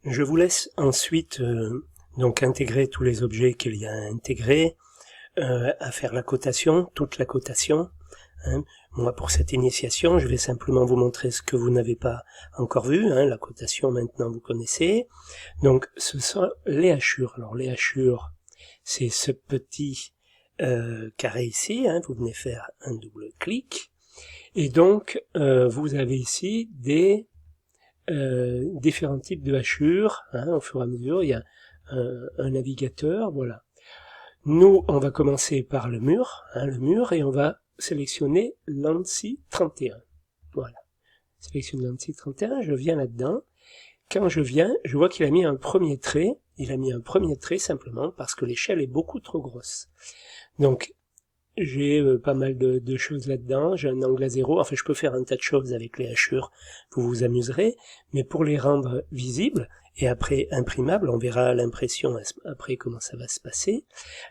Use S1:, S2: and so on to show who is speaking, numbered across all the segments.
S1: Je vous laisse ensuite donc intégrer tous les objets qu'il y a à intégrer, à faire la cotation, toute la cotation. Hein. Moi, pour cette initiation, je vais simplement vous montrer ce que vous n'avez pas encore vu. Hein. La cotation, maintenant, vous connaissez. Donc, ce sont les hachures. Alors, les hachures, c'est ce petit carré ici. Hein. Vous venez faire un double clic. Et donc, vous avez ici des différents types de hachures. Hein. Au fur et à mesure, il y a un navigateur. Voilà. Nous, on va commencer par le mur, et on va sélectionner l'ANSI 31. Voilà. Sélectionne l'ANSI 31, je viens là-dedans. Quand je viens, je vois qu'il a mis un premier trait. Il a mis un premier trait simplement parce que l'échelle est beaucoup trop grosse. Donc, j'ai pas mal de choses là-dedans. J'ai un angle à 0. Enfin, je peux faire un tas de choses avec les hachures. Vous vous amuserez. Mais pour les rendre visibles, et après imprimables, on verra à l'impression après comment ça va se passer.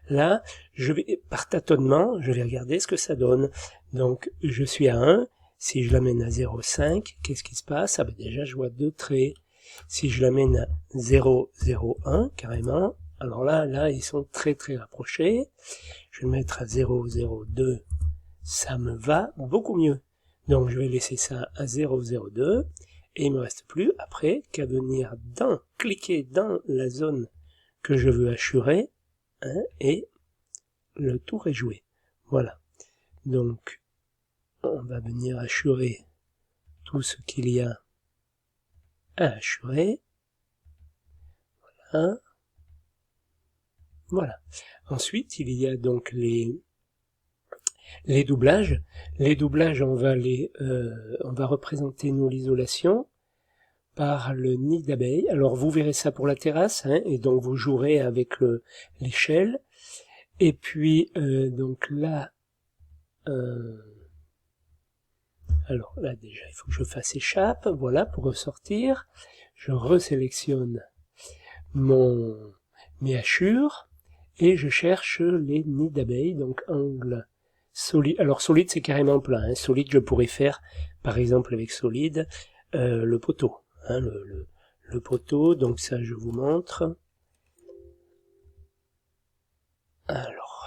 S1: Là, je vais, par tâtonnement, je vais regarder ce que ça donne. Donc, je suis à 1. Si je l'amène à 0,5, qu'est-ce qui se passe? Ah ben déjà, je vois deux traits. Si je l'amène à 0,01, carrément, alors là, ils sont très très rapprochés. Je vais le mettre à 0,02, ça me va beaucoup mieux. Donc, je vais laisser ça à 0,02. Et il me reste plus, après, qu'à venir cliquer dans la zone que je veux hachurer, hein, et le tour est joué. Voilà. Donc, on va venir hachurer tout ce qu'il y a à hachurer. Voilà. Voilà. Ensuite, il y a donc les doublages. Les doublages, on va représenter nous l'isolation par le nid d'abeille. Alors vous verrez ça pour la terrasse, hein, et donc vous jouerez avec l'échelle. Et puis donc là, alors là déjà il faut que je fasse échappe, voilà, pour ressortir. Je resélectionne mes hachures et je cherche les nids d'abeilles, donc angle solide. Alors solide c'est carrément plat, hein. Solide je pourrais faire par exemple avec solide le poteau. Hein, le poteau, donc ça je vous montre. Alors,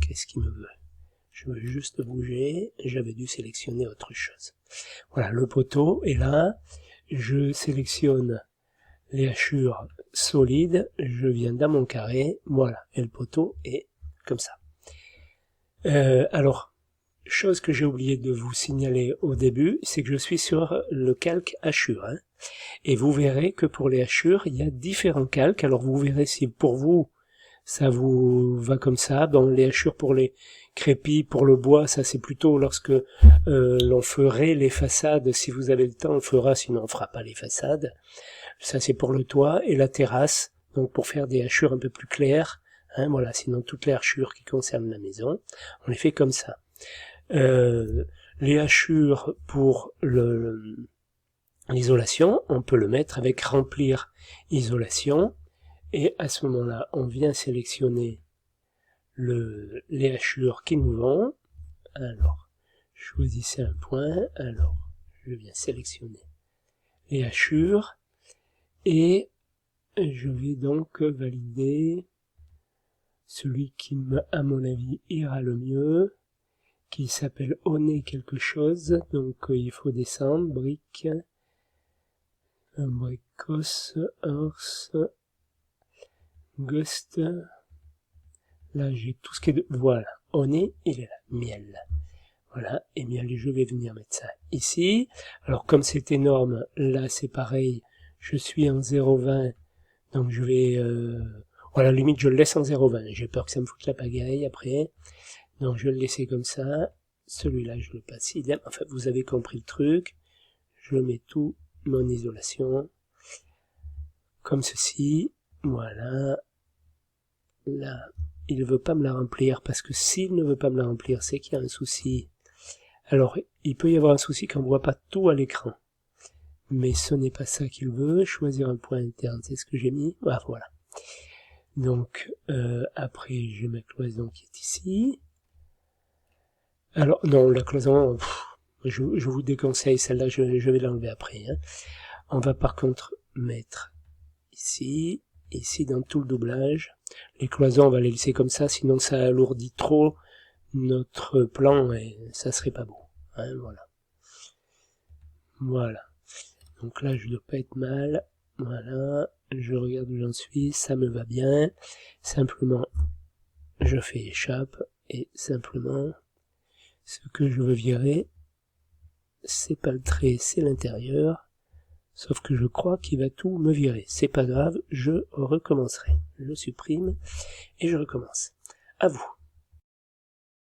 S1: qu'est-ce qu'il me veut? Je veux juste bouger, j'avais dû sélectionner autre chose. Voilà, le poteau, et là, je sélectionne les hachures solides, je viens dans mon carré, voilà, et le poteau est comme ça. Alors, chose que j'ai oublié de vous signaler au début, c'est que je suis sur le calque hachure, hein. Et vous verrez que pour les hachures, il y a différents calques. Alors vous verrez si pour vous, ça vous va comme ça. Dans les hachures pour les crépis, pour le bois, ça c'est plutôt lorsque l'on ferait les façades. Si vous avez le temps, on le fera, sinon on fera pas les façades. Ça c'est pour le toit et la terrasse, donc pour faire des hachures un peu plus claires. Hein, voilà, sinon toutes les hachures qui concernent la maison, on les fait comme ça. Les hachures pour l'isolation, on peut le mettre avec remplir isolation, et à ce moment-là, on vient sélectionner les hachures qui nous vont. Alors, choisissez un point, alors je viens sélectionner les hachures, et je vais donc valider celui qui, à mon avis, ira le mieux, qui s'appelle Oné quelque chose, donc il faut descendre, brique, bricos, Earth, Ghost, là j'ai tout ce qui est de, voilà, Oné, il est là, miel, voilà, et miel, je vais venir mettre ça ici. Alors comme c'est énorme, là c'est pareil, je suis en 0,20, donc je vais, voilà, limite je le laisse en 0,20, j'ai peur que ça me foute la pagaille après. Donc je vais le laisser comme ça, celui-là je le passe idem, enfin vous avez compris le truc, je mets tout mon isolation, comme ceci, voilà, là, il ne veut pas me la remplir, parce que s'il ne veut pas me la remplir, c'est qu'il y a un souci. Alors, il peut y avoir un souci qu'on ne voit pas tout à l'écran, mais ce n'est pas ça qu'il veut, choisir un point interne, c'est ce que j'ai mis, ah voilà. Donc, après j'ai ma cloison qui est ici. Alors, non, la cloison, je vous déconseille, celle-là, je vais l'enlever après. Hein. On va par contre mettre ici, ici dans tout le doublage. Les cloisons, on va les laisser comme ça, sinon ça alourdit trop notre plan et ça serait pas beau. Hein, voilà. Voilà. Donc là, je dois pas être mal. Voilà. Je regarde où j'en suis, ça me va bien. Simplement, je fais échappe et simplement, ce que je veux virer, c'est pas le trait, c'est l'intérieur. Sauf que je crois qu'il va tout me virer. C'est pas grave, je recommencerai. Je supprime et je recommence. À vous.